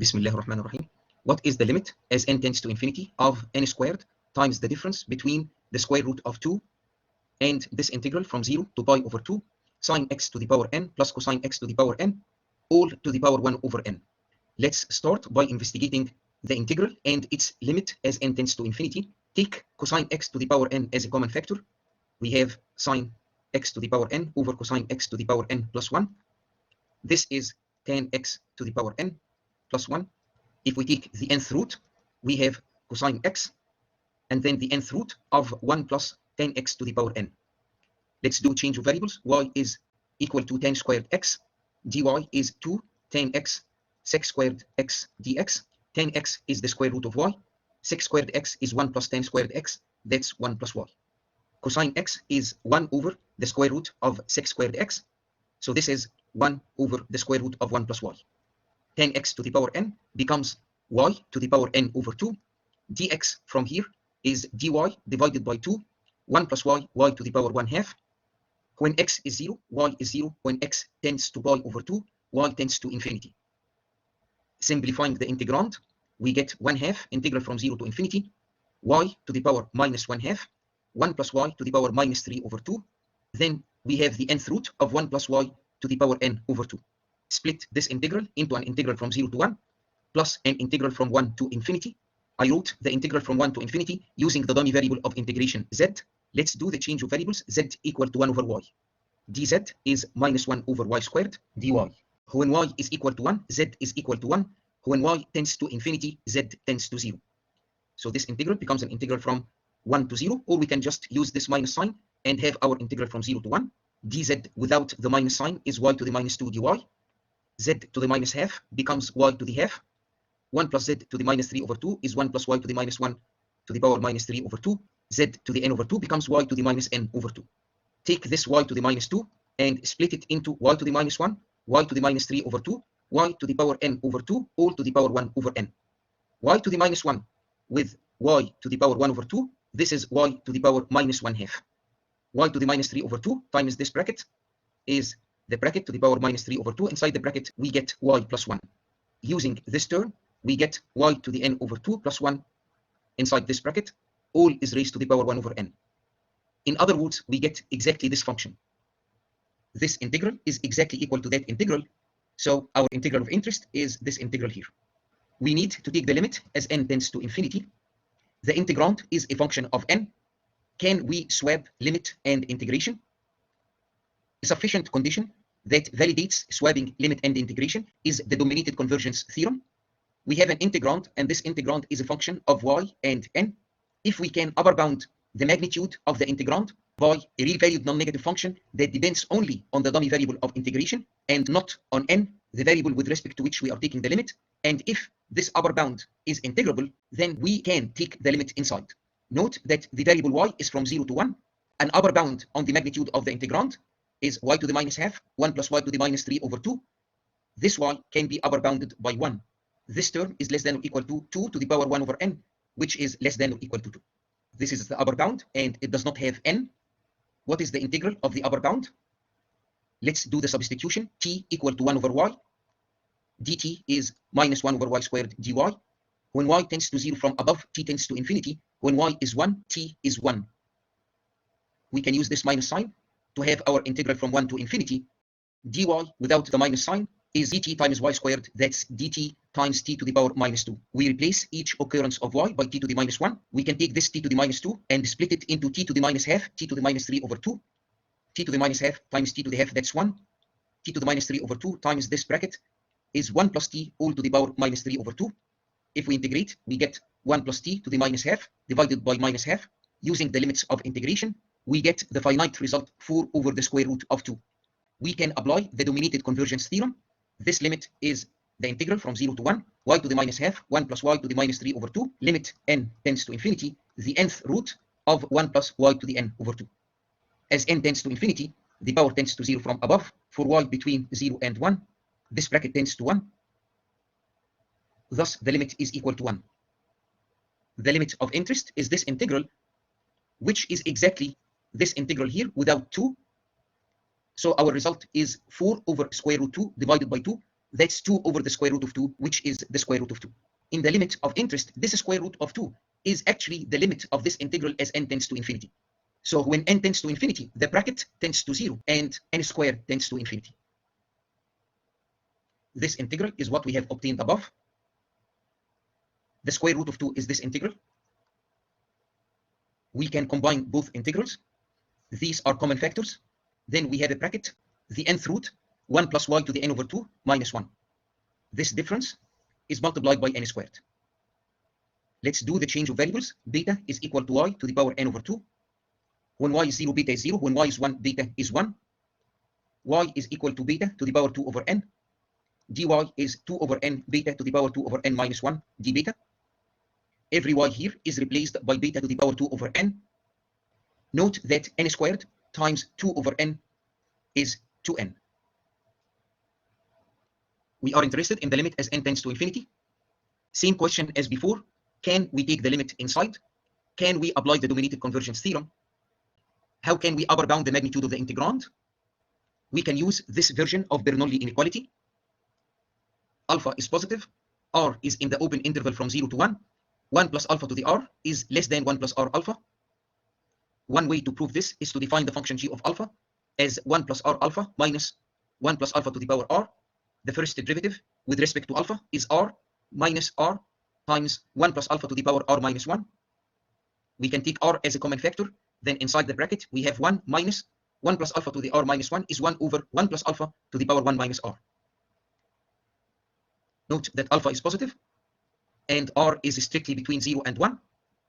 Bismillah ar-Rahman ar-Rahim. What is the limit as n tends to infinity of n squared times the difference between the square root of 2 and this integral from 0 to pi over 2 sine x to the power n plus cosine x to the power n all to the power 1 over n. Let's start by investigating the integral and its limit as n tends to infinity. Take cosine x to the power n as a common factor. We have sine x to the power n over cosine x to the power n plus 1. This is tan x to the power n plus 1. If we take the nth root, we have cosine x, and then the nth root of 1 plus tan x to the power n. Let's do change of variables. Y is equal to tan squared x. dy is 2 tan x sec squared x dx. Tan x is the square root of y. Sec squared x is 1 plus tan squared x. That's 1 plus y. Cosine x is 1 over the square root of sec squared x. So this is 1 over the square root of 1 plus y. Tan x to the power n becomes y to the power n over 2. Dx from here is dy divided by 2. 1 plus y, y to the power 1 half. When x is 0, y is 0. When x tends to pi over 2, y tends to infinity. Simplifying the integrand, we get 1 half integral from 0 to infinity, y to the power minus 1 half, 1 plus y to the power minus 3 over 2. Then we have the nth root of 1 plus y to the power n over 2. Split this integral into an integral from 0 to 1 plus an integral from 1 to infinity. I wrote the integral from 1 to infinity using the dummy variable of integration z. Let's do the change of variables. Z equal to 1 over y. dz is minus 1 over y squared dy. When y is equal to 1, z is equal to 1. When y tends to infinity, z tends to 0. So this integral becomes an integral from 1 to 0, or we can just use this minus sign and have our integral from 0 to 1. dz without the minus sign is y to the minus 2 dy. Z to the minus half becomes y to the half. 1 plus z to the minus 3 over 2 is 1 plus y to the minus 1 to the power minus 3 over 2. Z to the n over 2 becomes y to the minus n over 2. Take this y to the minus 2 and split it into y to the minus 1, y to the minus 3 over 2, y to the power n over 2, all to the power 1 over n. Y to the minus 1 with y to the power 1 over 2, this is y to the power minus 1 half. Y to the minus 3 over 2 times this bracket is the bracket to the power minus 3 over 2. Inside the bracket, we get y plus 1. Using this term, we get y to the n over 2 plus 1 inside this bracket. All is raised to the power 1 over n. In other words, we get exactly this function. This integral is exactly equal to that integral. So our integral of interest is this integral here. We need to take the limit as n tends to infinity. The integrand is a function of n. Can we swap limit and integration? A sufficient condition that validates swapping limit and integration is the dominated convergence theorem. We have an integrand, and this integrand is a function of y and n. If we can upper bound the magnitude of the integrand by a real valued non-negative function that depends only on the dummy variable of integration and not on n, the variable with respect to which we are taking the limit, and if this upper bound is integrable, then we can take the limit inside. Note that the variable y is from 0 to 1. An upper bound on the magnitude of the integrand is y to the minus half, 1 plus y to the minus 3 over 2. This y can be upper bounded by 1. This term is less than or equal to 2 to the power 1 over n, which is less than or equal to 2. This is the upper bound, and it does not have n. What is the integral of the upper bound? Let's do the substitution. T equal to 1 over y. dt is minus 1 over y squared dy. When y tends to 0 from above, t tends to infinity. When y is 1, t is 1. We can use this minus sign to have our integral from 1 to infinity. dy without the minus sign is dt times y squared. That's dt times t to the power minus 2. We replace each occurrence of y by t to the minus 1. We can take this t to the minus 2 and split it into t to the minus half, t to the minus 3 over 2. T to the minus half times t to the half, that's 1. T to the minus 3 over 2 times this bracket is 1 plus t all to the power minus 3 over 2. If we integrate, we get 1 plus t to the minus half divided by minus half. Using the limits of integration, we get the finite result 4 over the square root of 2. We can apply the dominated convergence theorem. This limit is the integral from 0 to 1, y to the minus half, 1 plus y to the minus 3 over 2, limit n tends to infinity, the nth root of 1 plus y to the n over 2. As n tends to infinity, the power tends to 0 from above. For y between 0 and 1, this bracket tends to 1. Thus, the limit is equal to 1. The limit of interest is this integral, which is exactly this integral here without 2. So our result is 4 over square root 2 divided by 2. That's 2 over the square root of 2, which is the square root of 2. In the limit of interest, this square root of 2 is actually the limit of this integral as n tends to infinity. So when n tends to infinity, the bracket tends to 0 and n squared tends to infinity. This integral is what we have obtained above. The square root of 2 is this integral. We can combine both integrals. These are common factors. Then we have a bracket, the nth root, 1 plus y to the n over 2 minus 1. This difference is multiplied by n squared. Let's do the change of variables. Beta is equal to y to the power n over 2. When y is 0, beta is 0. When y is 1, beta is 1. Y is equal to beta to the power 2 over n. dy is 2 over n beta to the power 2 over n minus 1 d beta. Every y here is replaced by beta to the power 2 over n. Note that n squared times 2 over n is 2n. We are interested in the limit as n tends to infinity. Same question as before. Can we take the limit inside? Can we apply the dominated convergence theorem? How can we upper bound the magnitude of the integrand? We can use this version of Bernoulli inequality. Alpha is positive. R is in the open interval from 0 to 1. 1 plus alpha to the r is less than 1 plus r alpha. One way to prove this is to define the function g of alpha as 1 plus r alpha minus 1 plus alpha to the power r. The first derivative with respect to alpha is r minus r times 1 plus alpha to the power r minus 1. We can take r as a common factor. Then inside the bracket, we have 1 minus 1 plus alpha to the r minus 1 is 1 over 1 plus alpha to the power 1 minus r. Note that alpha is positive and r is strictly between 0 and 1.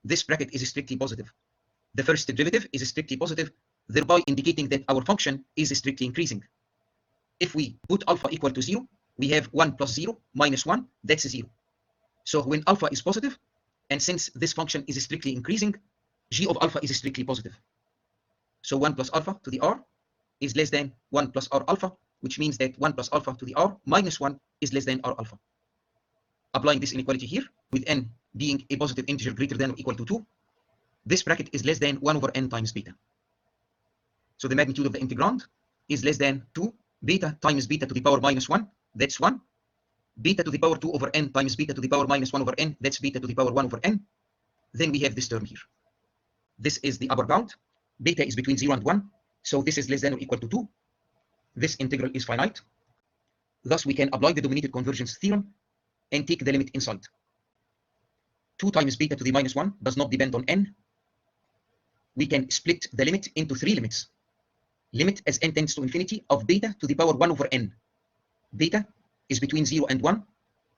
This bracket is strictly positive. The first derivative is strictly positive, thereby indicating that our function is strictly increasing. If we put alpha equal to 0, we have 1 plus 0 minus 1, that's 0. So when alpha is positive, and since this function is strictly increasing, g of alpha is strictly positive. So 1 plus alpha to the r is less than 1 plus r alpha, which means that 1 plus alpha to the r minus 1 is less than r alpha. Applying this inequality here, with n being a positive integer greater than or equal to 2, this bracket is less than 1 over n times beta. So the magnitude of the integrand is less than 2 beta times beta to the power minus 1, that's 1. Beta to the power 2 over n times beta to the power minus 1 over n, that's beta to the power 1 over n. Then we have this term here. This is the upper bound. Beta is between 0 and 1, so this is less than or equal to 2. This integral is finite. Thus, we can apply the dominated convergence theorem and take the limit inside. 2 times beta to the minus 1 does not depend on n. We can split the limit into 3 limits. Limit as n tends to infinity of beta to the power 1 over n. Beta is between 0 and 1.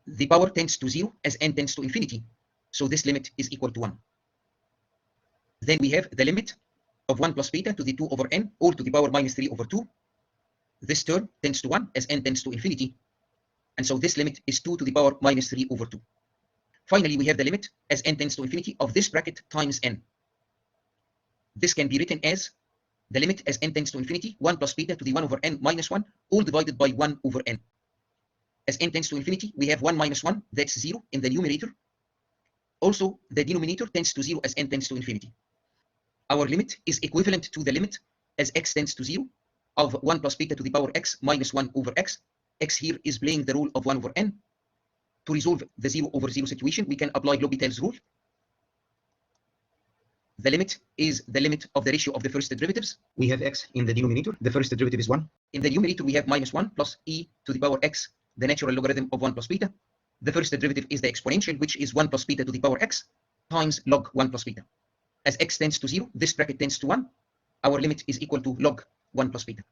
The power tends to 0 as n tends to infinity. So this limit is equal to 1. Then we have the limit of 1 plus beta to the 2 over n, all to the power minus 3 over 2. This term tends to 1 as n tends to infinity. And so this limit is 2 to the power minus 3 over 2. Finally, we have the limit as n tends to infinity of this bracket times n. This can be written as the limit as n tends to infinity, 1 plus beta to the 1 over n minus 1, all divided by 1 over n. As n tends to infinity, we have 1 minus 1, that's 0 in the numerator. Also, the denominator tends to 0 as n tends to infinity. Our limit is equivalent to the limit as x tends to 0 of 1 plus beta to the power x minus 1 over x. X here is playing the role of 1 over n. To resolve the 0 over 0 situation, we can apply L'Hopital's rule. The limit is the limit of the ratio of the first derivatives. We have x in the denominator. The first derivative is 1. In the numerator, we have minus 1 plus e to the power x, the natural logarithm of 1 plus beta. The first derivative is the exponential, which is 1 plus beta to the power x times log 1 plus beta. As x tends to 0, this bracket tends to 1. Our limit is equal to log 1 plus beta.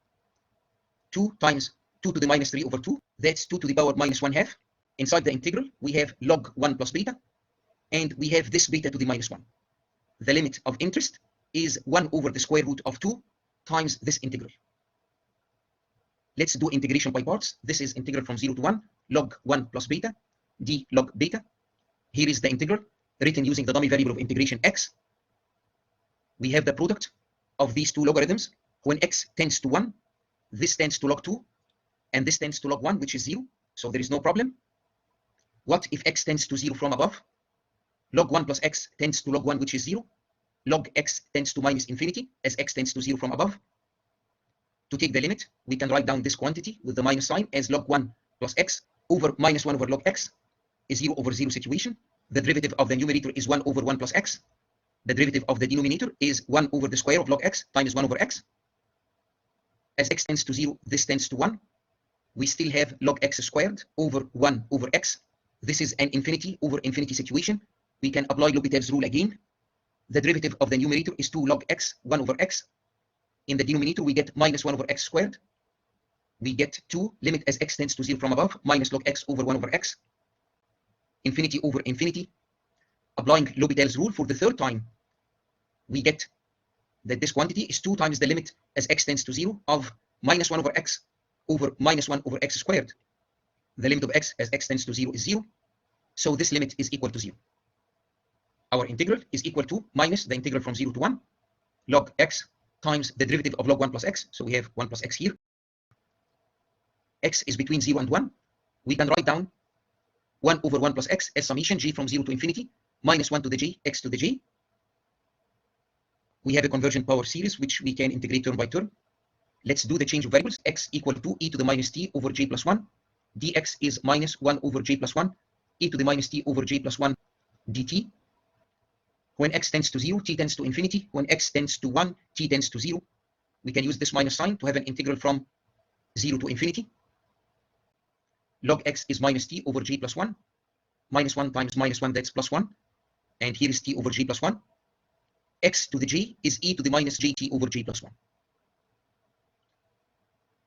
2 times 2 to the minus 3 over 2, that's 2 to the power minus 1 half. Inside the integral, we have log 1 plus beta, and we have this beta to the minus 1. The limit of interest is 1 over the square root of 2 times this integral. Let's do integration by parts. This is integral from 0 to 1, log 1 plus beta, d log beta. Here is the integral, written using the dummy variable of integration x. We have the product of these two logarithms. When x tends to 1, this tends to log 2, and this tends to log 1, which is 0, so there is no problem. What if x tends to 0 from above? Log 1 plus x tends to log 1, which is 0. Log x tends to minus infinity, as x tends to 0 from above. To take the limit, we can write down this quantity with the minus sign as log 1 plus x over minus 1 over log x is 0 over 0 situation. The derivative of the numerator is 1 over 1 plus x. The derivative of the denominator is 1 over the square of log x times 1 over x. As x tends to 0, this tends to 1. We still have log x squared over 1 over x. This is an infinity over infinity situation. We can apply L'Hopital's rule again. The derivative of the numerator is 2 log x, 1 over x. In the denominator, we get minus 1 over x squared. We get 2, limit as x tends to 0 from above, minus log x over 1 over x. Infinity over infinity. Applying L'Hopital's rule for the third time, we get that this quantity is 2 times the limit as x tends to 0 of minus 1 over x over minus 1 over x squared. The limit of x as x tends to 0 is 0. So this limit is equal to 0. Our integral is equal to minus the integral from 0 to 1 log x times the derivative of log 1 plus x. So we have 1 plus x here. X is between 0 and 1. We can write down 1 over 1 plus x as summation g from 0 to infinity minus 1 to the j, x to the j. We have a convergent power series which we can integrate term by term. Let's do the change of variables. X equal to e to the minus t over j plus 1. Dx is minus 1 over j plus 1. E to the minus t over j plus 1 dt. When x tends to 0, t tends to infinity. When x tends to 1, t tends to 0. We can use this minus sign to have an integral from 0 to infinity. Log x is minus t over j plus 1. Minus 1 times minus 1, that's plus 1. And here is t over j plus 1. X to the j is e to the minus jt over j plus 1.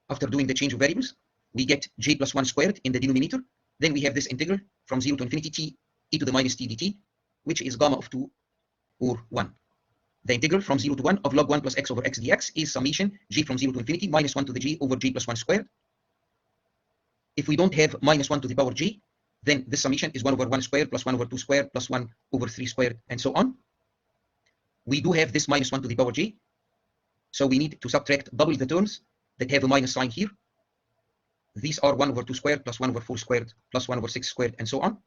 After doing the change of variables, we get j plus 1 squared in the denominator. Then we have this integral from 0 to infinity t e to the minus t dt, which is gamma of 2 or 1. The integral from 0 to 1 of log 1 plus x over x dx is summation g from 0 to infinity minus 1 to the j over j plus 1 squared. If we don't have minus 1 to the power j, then this summation is 1 over 1 squared plus 1 over 2 squared plus 1 over 3 squared and so on. We do have this minus 1 to the power j, so we need to subtract double the terms that have a minus sign here. These are 1 over 2 squared plus 1 over 4 squared plus 1 over 6 squared and so on.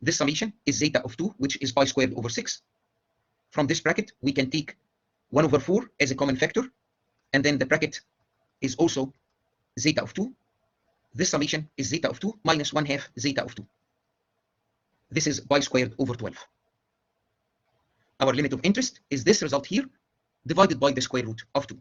This summation is zeta of 2, which is pi squared over 6. From this bracket, we can take 1 over 4 as a common factor, and then the bracket is also zeta of 2. This summation is zeta of 2 minus 1/2 zeta of 2. This is pi squared over 12. Our limit of interest is this result here, divided by the square root of 2.